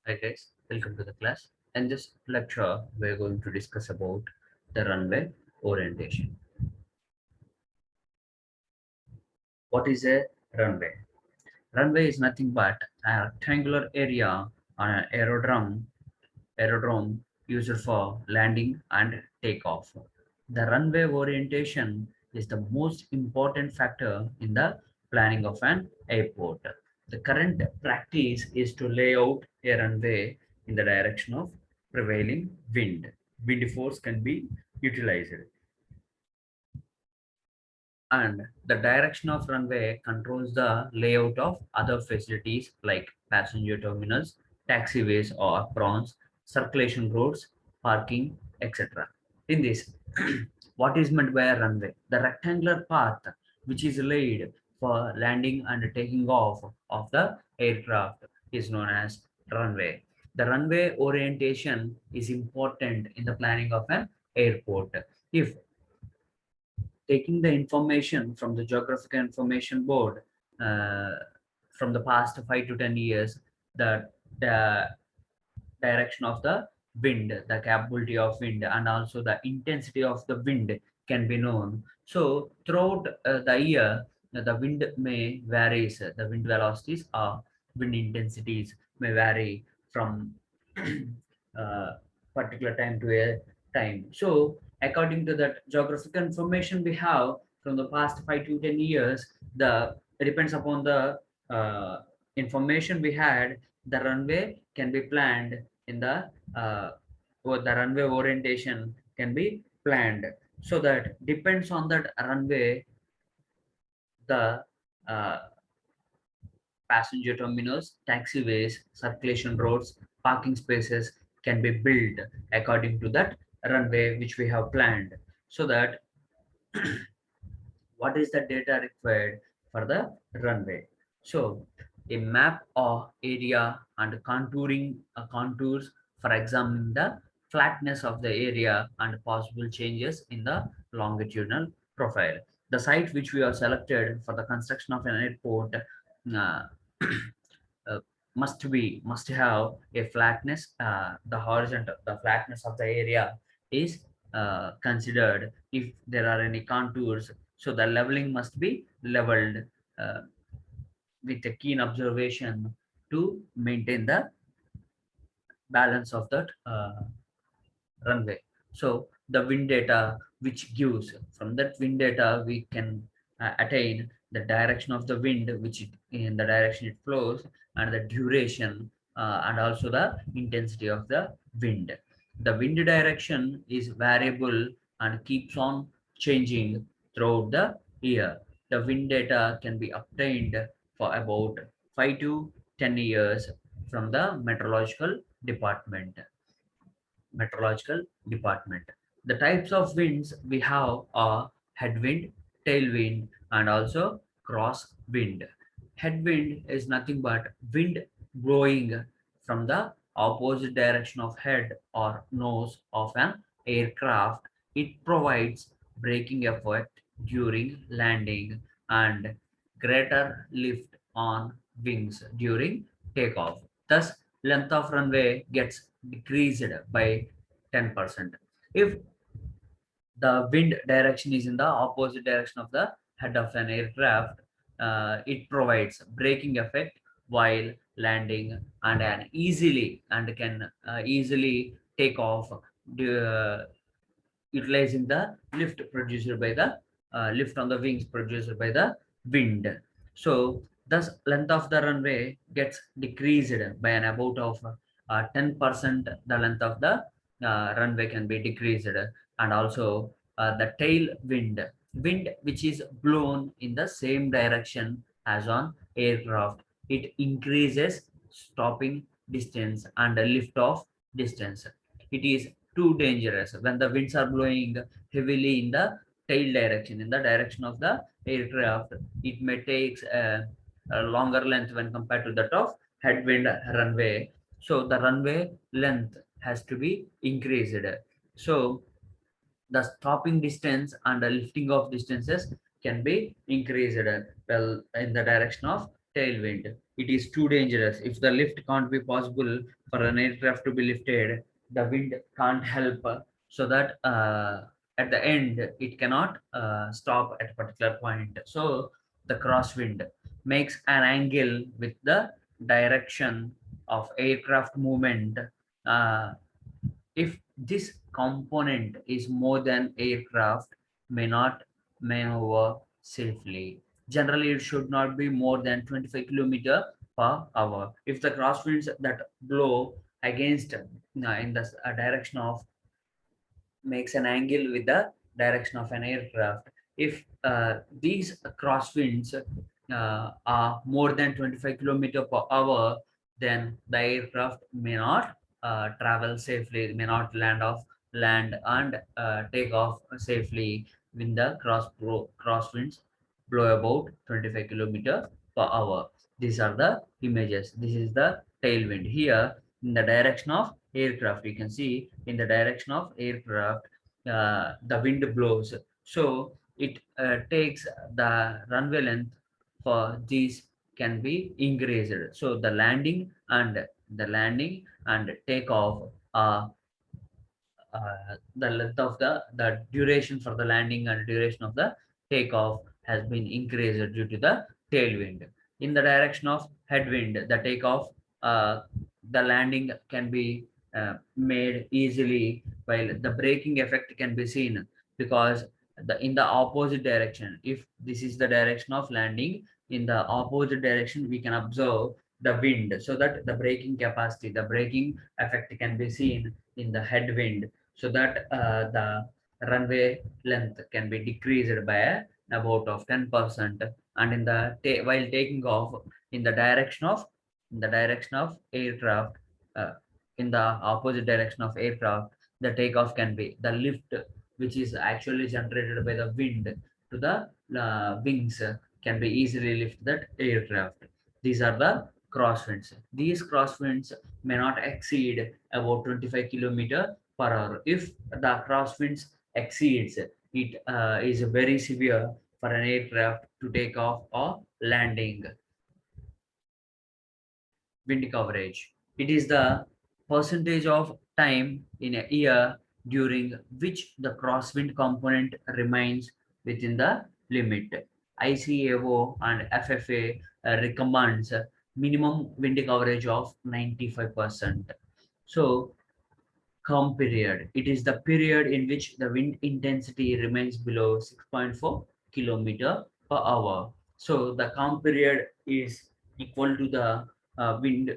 Hi guys, welcome to the class. In this lecture, we're going to discuss about the runway orientation. What is a runway? Runway is nothing but a rectangular area on an aerodrome used for landing and takeoff. The runway orientation is the most important factor in the planning of an airport. The current practice is to lay out a runway in the direction of prevailing wind. Wind force can be utilized, and the direction of runway controls the layout of other facilities like passenger terminals, taxiways or aprons, circulation roads, parking, etc. In this, what is meant by a runway? The rectangular path which is laid for landing and taking off of the aircraft is known as runway. The runway orientation is important in the planning of an airport. If taking the information from the geographical information board uh, from the past 5 to 10 years, the direction of the wind, the capability of wind, and also the intensity of the wind can be known. So throughout the year, the wind may varies. The wind velocities or wind intensities may vary from uh, particular time to a time. So according to that geographical information we have from the past 5 to 10 years, the it depends upon the information we had, the runway can be planned in or the runway orientation can be planned, so that depends on that runway, the uh, passenger terminals, taxiways, circulation roads, parking spaces can be built according to that runway which we have planned. So that what is the data required for the runway? So a map or area and contouring contours for examining the flatness of the area and possible changes in the longitudinal profile. The site which we have selected for the construction of an airport uh, uh, must have a flatness. The horizontal, the flatness of the area is considered. If there are any contours, so the leveling must be leveled uh, with a keen observation to maintain the balance of that runway. So the wind data which gives, from that wind data we can attain the direction of the wind which in the direction it flows, and the duration and also the intensity of the wind. The wind direction is variable and keeps on changing throughout the year. The wind data can be obtained for about 5 to 10 years from the meteorological department. The types of winds we have are headwind, tailwind, and also crosswind. Headwind is nothing but wind blowing from the opposite direction of head or nose of an aircraft. It provides braking effect during landing and greater lift on wings during takeoff. Thus, length of runway gets decreased by 10%. If the wind direction is in the opposite direction of the head of an aircraft, it provides braking effect while landing and can easily take off, uh, utilizing the lift produced by the lift on the wings produced by the wind. So thus length of the runway gets decreased by an about of 10%. The length of the runway can be decreased, and also the wind which is blown in the same direction as on aircraft, it increases stopping distance and lift off distance. It is too dangerous when the winds are blowing heavily in the tail direction, in the direction of the aircraft. It may take a longer length when compared to that of headwind runway. So the runway length has to be increased. So the stopping distance and the lifting of distances can be increased well in the direction of tailwind. It is too dangerous if the lift can't be possible For an aircraft to be lifted, the wind can't help, so that at the end it cannot stop at a particular point. So the crosswind makes an angle with the direction of aircraft movement. uh, if this component is more than aircraft may not maneuver safely. Generally, it should not be more than 25 km per hour. If the crosswinds that blow against in the direction of makes an angle with the direction of an aircraft. If these crosswinds are more than 25 km per hour, then the aircraft may not travel safely, may not land and take off safely when the crosswinds blow about 25 km per hour. These are the images. This is the tailwind. Here in the direction of aircraft, you can see in the direction of aircraft the wind blows, so it takes the runway length for these can be increased, so the landing and takeoff the length of the duration for the landing and duration of the takeoff has been increased due to the tailwind. In the direction of headwind, the takeoff, uh, the landing can be made easily, while the braking effect can be seen because in the opposite direction, if this is the direction of landing, in the opposite direction we can observe the wind, so that the braking capacity, the braking effect can be seen in the headwind, so that the runway length can be decreased by about of 10%. And in the while taking off in the direction of aircraft, uh, in the opposite direction of aircraft, the takeoff can be the lift which is actually generated by the wind to the wings can be easily lift that aircraft. These are the crosswinds. These crosswinds may not exceed about 25 km per hour. If the crosswinds exceeds, it is very severe for an aircraft to take off or landing. Wind coverage. It is the percentage of time in a year during which the crosswind component remains within the limit. ICAO and FFA recommends a minimum wind coverage of 95%. So calm period. It is the period in which the wind intensity remains below 6.4 kilometer per hour. So the calm period is equal to the wind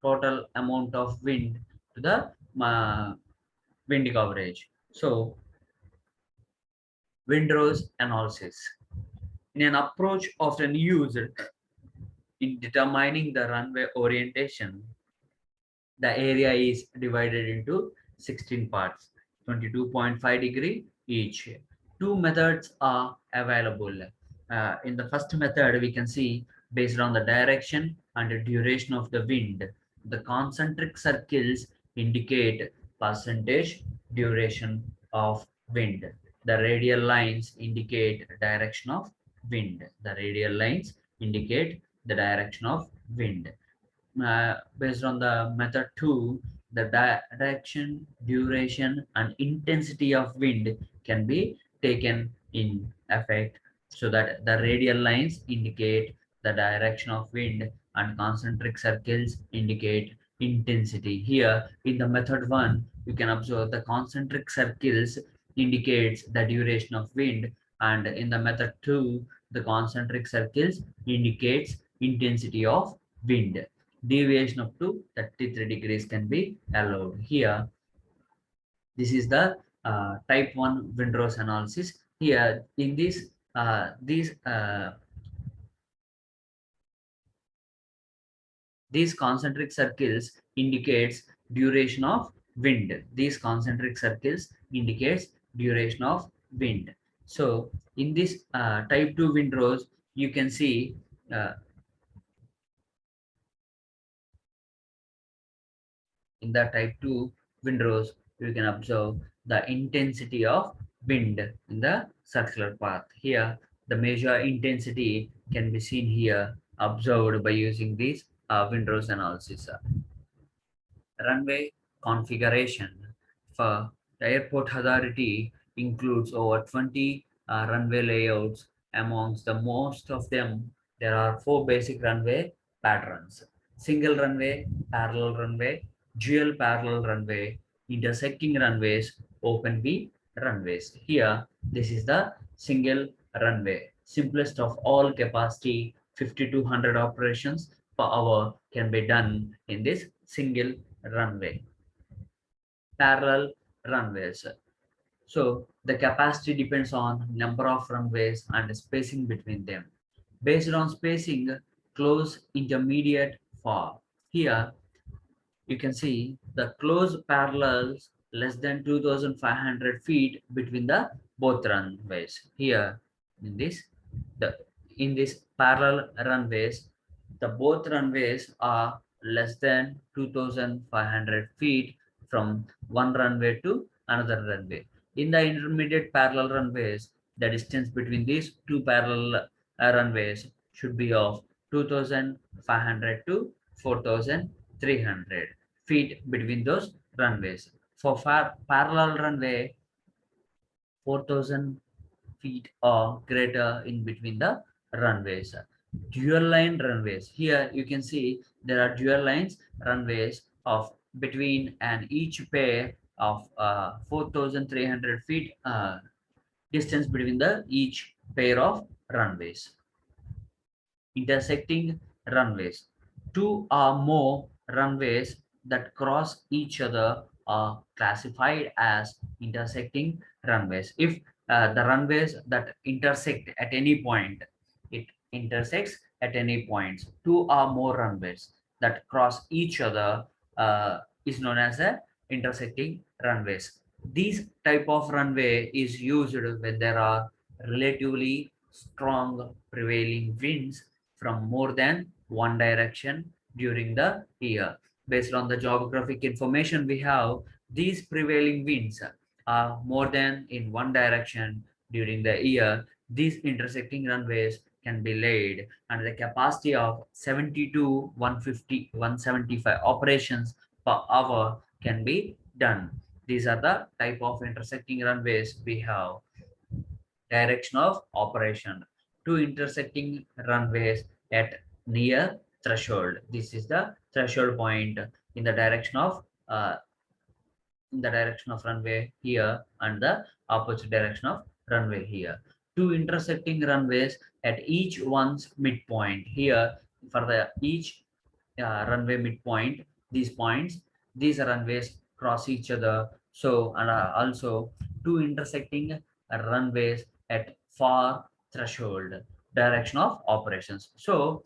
total amount of wind to the wind coverage. So windrows analysis. In an approach often used in determining the runway orientation, the area is divided into 16 parts, 22.5 degree each. Two methods are available. In the first method, we can see based on the direction and the duration of the wind, the concentric circles indicate percentage duration of wind. The radial lines indicate direction of wind. The radial lines indicate the direction of wind. Based on the method 2, the direction, duration, and intensity of wind can be taken in effect, so that the radial lines indicate the direction of wind and concentric circles indicate intensity. Here in the method 1, you can observe the concentric circles indicates the duration of wind, and in the method 2, the concentric circles indicates intensity of wind. Deviation up to 33 degrees can be allowed. Here, this is the type 1 windrows analysis. Here, in this, these concentric circles indicates duration of wind. These concentric circles indicates duration of wind. So, in this type 2 windrows, you can see uh, in the type 2 windrows, you can observe the intensity of wind in the circular path. Here, the measure intensity can be seen here, observed by using these windrows analysis. Runway configuration for the airport authority includes over 20 runway layouts. Amongst the most of them, there are four basic runway patterns: single runway, parallel runway, dual parallel runway, intersecting runways, open V runways. Here, this is the single runway, simplest of all, capacity 50 to 100 operations per hour can be done in this single runway. Parallel runways. So the capacity depends on number of runways and spacing between them. Based on spacing, close, intermediate, far. Here you can see the close parallels less than 2500 feet between the both runways. Here in this the in this parallel runways, the both runways are less than 2500 feet from one runway to another runway. In the intermediate parallel runways, the distance between these two parallel runways should be of 2500 to 4300 feet between those runways. For parallel runway, 4000 feet or greater in between the runways. Dual line runways. Here you can see there are dual lines runways of between and each pair of 4300 feet distance between the each pair of runways. Intersecting runways. Two or more runways that cross each other are classified as intersecting runways. If the runways that intersect at any point, it intersects at any points. Two or more runways that cross each other is known as a intersecting runways. These type of runway is used when there are relatively strong prevailing winds from more than one direction during the year. Based on the geographic information we have, these prevailing winds are more than in one direction during the year. These intersecting runways can be laid and the capacity of 70 to 150, 175 operations per hour can be done. These are the type of intersecting runways we have. Direction of operation. Two intersecting runways at near threshold. This is the threshold point in the direction of runway here and the opposite direction of runway here. Two intersecting runways at each one's midpoint. Here for the each runway midpoint, these runways cross each other. So and also two intersecting runways at far threshold direction of operations. So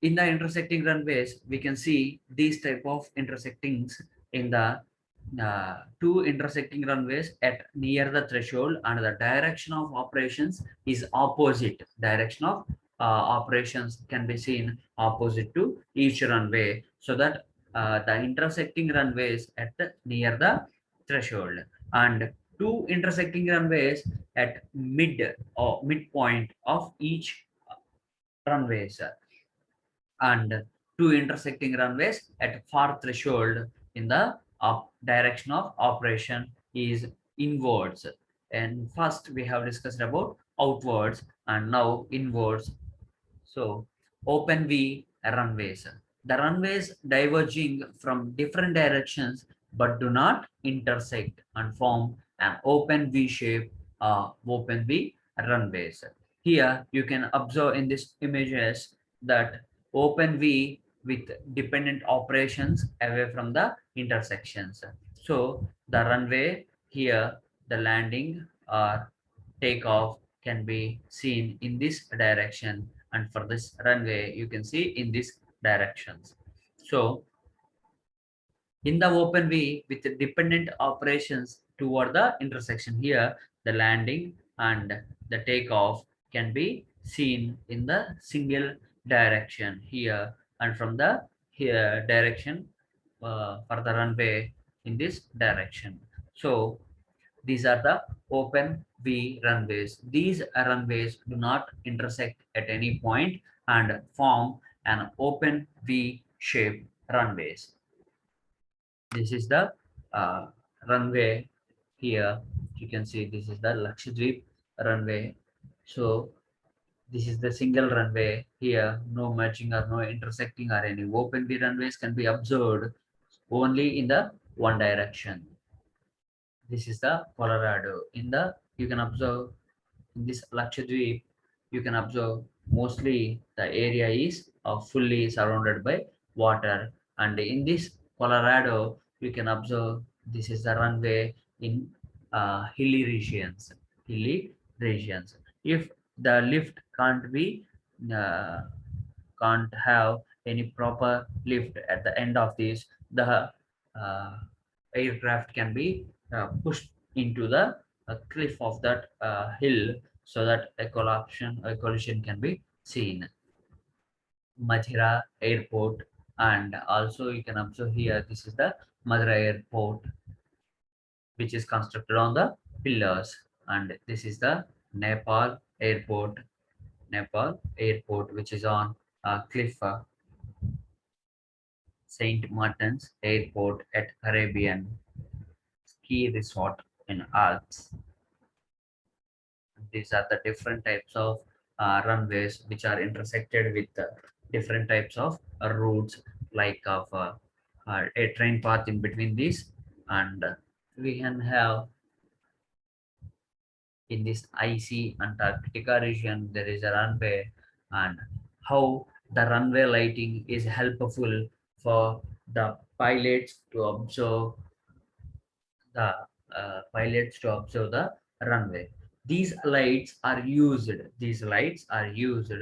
in the intersecting runways, we can see these type of intersectings in the two intersecting runways at near the threshold, and the direction of operations is opposite. Direction of operations can be seen opposite to each runway, so that the intersecting runways at near the threshold, and two intersecting runways at midpoint of each runways, and two intersecting runways at far threshold in the direction of operation is inwards. And first we have discussed about outwards and now inwards. So open V runways. The runways diverging from different directions but do not intersect and form an open V shape, open V runways. Here you can observe in this images that open V with dependent operations away from the intersections. So the runway here, the landing or takeoff can be seen in this direction, and for this runway you can see in these directions. So in the open V with the dependent operations toward the intersection, here the landing and the takeoff can be seen in the single direction here, and from the here direction for the runway in this direction. So these are the open V runways. These runways do not intersect at any point and form an open V shape runways. This is the uh, runway here. You can see this is the Lakshadweep runway. So this is the single runway here. No merging or no intersecting or any open V runways can be observed only in the one direction. This is the Colorado. In the you can observe in this Lakshadweep, you can observe mostly the area is fully surrounded by water. And in this Colorado, you can observe this is the runway in hilly regions. Hilly regions. If the lift uh, can't have any proper lift at the end of this, the aircraft can be pushed into the cliff of that hill so that a collision can be seen. Mathura airport, and also you can observe here this is the Mathura airport which is constructed on the pillars, and this is the Nepal airport. Nepal airport which is on cliff. Saint Martin's Airport at Caribbean Ski Resort in Alps. These are the different types of runways which are intersected with different types of routes, like of a train path in between these, and we can have in this icy Antarctica region there is a runway, and how the runway lighting is helpful for the pilots to observe the pilots to observe the runway. These lights are used. These lights are used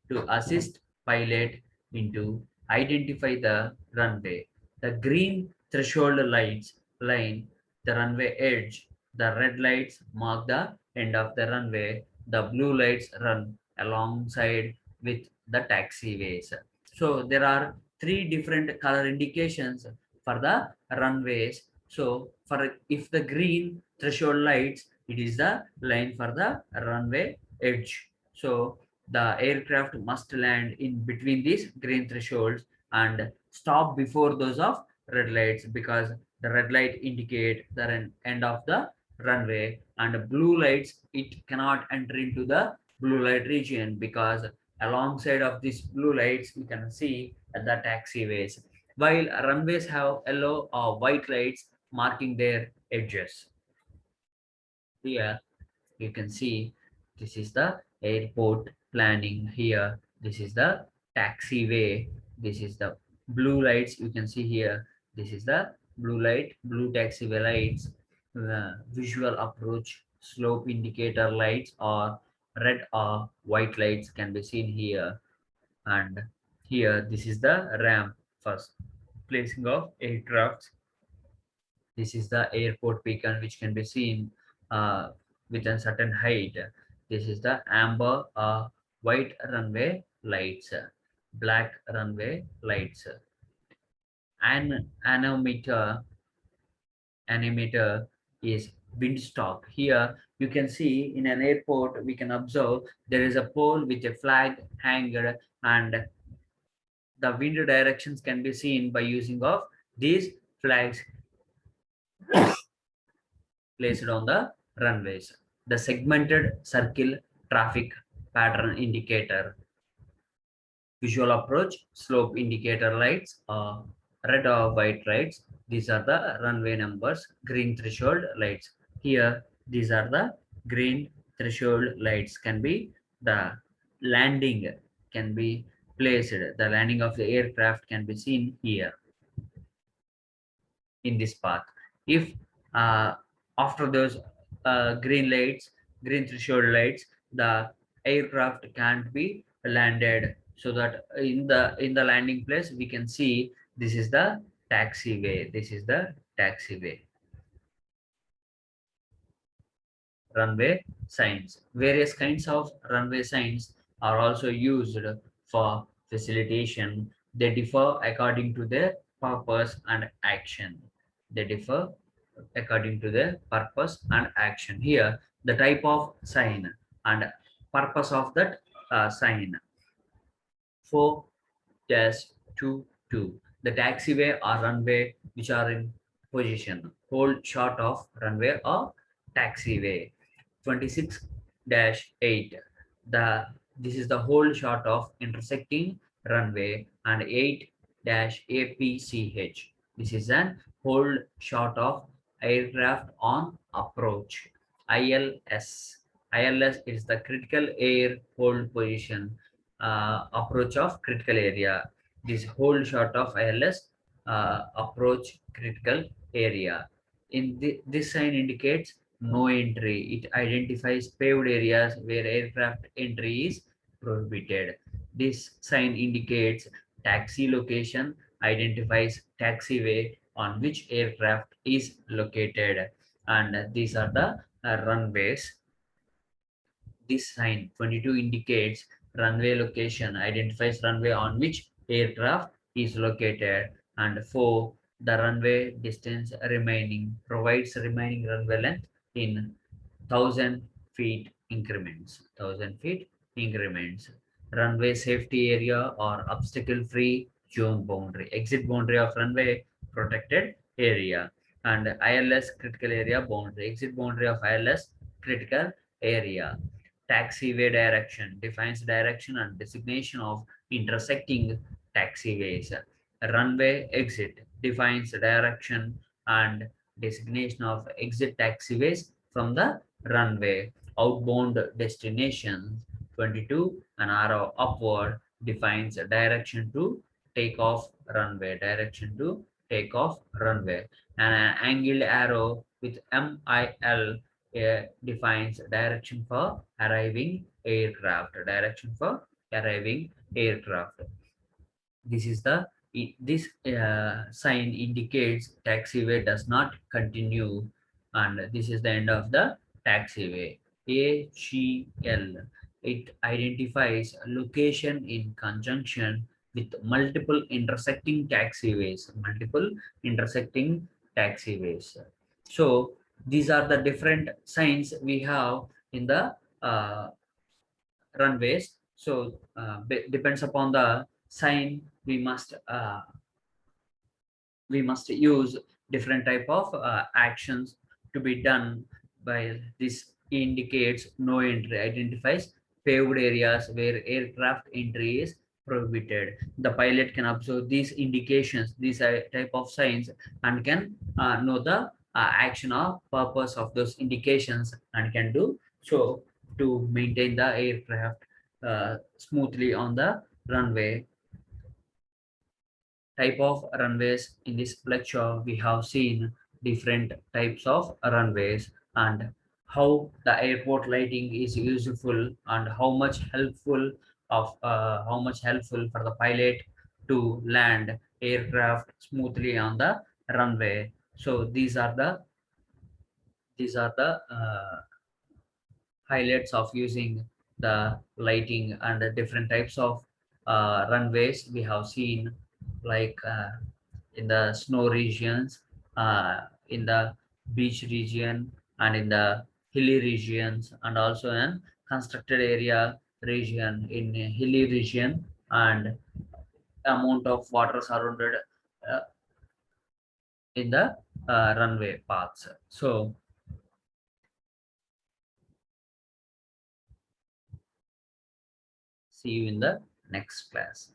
to assist pilot into identify the runway. The green threshold lights line the runway edge. The red lights mark the end of the runway. The blue lights run alongside with the taxiways. So there are three different color indications for the runways. So for if the green threshold lights, it is the line for the runway edge. So the aircraft must land in between these green thresholds and stop before those of red lights, because the red light indicate the end of the runway, and blue lights it cannot enter into the blue light region, because alongside of these blue lights you can see the taxiways, while runways have yellow or white lights marking their edges. Here you can see this is the airport planning. Here this is the taxiway. This is the blue lights you can see here. This is the blue taxiway lights. Visual approach slope indicator lights or red or white lights can be seen here. And here this is the ramp first placing of aircrafts. This is the airport beacon which can be seen uh, with a certain height. This is the amber white runway lights, black runway lights. An animator is windstock. Here you can see in an airport we can observe there is a pole with a flag hanger, and the wind directions can be seen by using of these flags placed on the runways. The segmented circle traffic pattern indicator, visual approach, slope indicator lights, red or white lights. These are the runway numbers, green threshold lights. Here, these are the green threshold lights can be the landing can be placed. The landing of the aircraft can be seen here in this path. If uh, after those green threshold lights, the aircraft can't be landed, so that in the landing place we can see this is the taxiway. This is the taxiway. Runway signs. Various kinds of runway signs are also used for facilitation. They differ according to their purpose and action. They differ according to their purpose and action. Here, the type of sign and purpose of that sign. 4-2-2. The taxiway or runway which are in position, whole short of runway or taxiway. 26-8, the this is the whole short of intersecting runway, and 8-APCH, this is an whole short of aircraft on approach. ILS, ILS is the critical air hold position, approach of critical area. This whole short of ILS, approach critical area. This sign indicates no entry. It identifies paved areas where aircraft entry is prohibited. This sign indicates taxi location, identifies taxiway on which aircraft is located. And these are the runways. This sign 22 indicates runway location, identifies runway on which aircraft is located. And 4, the runway distance remaining, provides remaining runway length in 1000 feet increments. 1000 feet increments. Runway safety area or obstacle free zone boundary. Exit boundary of runway protected area. And ILS critical area boundary. Exit boundary of ILS critical area. Taxiway direction defines direction and designation of intersecting taxiways. Runway exit defines direction and designation of exit taxiways from the runway. Outbound destinations 22, an arrow upward defines direction to take off runway. Direction to take off runway. And an angled arrow with MIL defines direction for arriving aircraft. Direction for arriving aircraft. This is the this sign indicates taxiway does not continue, and this is the end of the taxiway. AGL, it identifies a location in conjunction with multiple intersecting taxiways. Multiple intersecting taxiways. So these are the different signs we have in the runways. So depends upon the sign, we must use different type of actions to be done. By this indicates no entry, identifies paved areas where aircraft entry is prohibited. The pilot can observe these indications, these type of signs, and can know the action or purpose of those indications, and can do so to maintain the aircraft smoothly on the runway. Type of runways. In this lecture we have seen different types of runways, and how the airport lighting is useful, and how much helpful for the pilot to land aircraft smoothly on the runway. So these are the highlights of using the lighting and the different types of runways we have seen, like in the snow regions, in the beach region, and in the hilly regions, and also in constructed area region. In a hilly region, and amount of water surrounded uh, in the runway paths. So see you in the next class.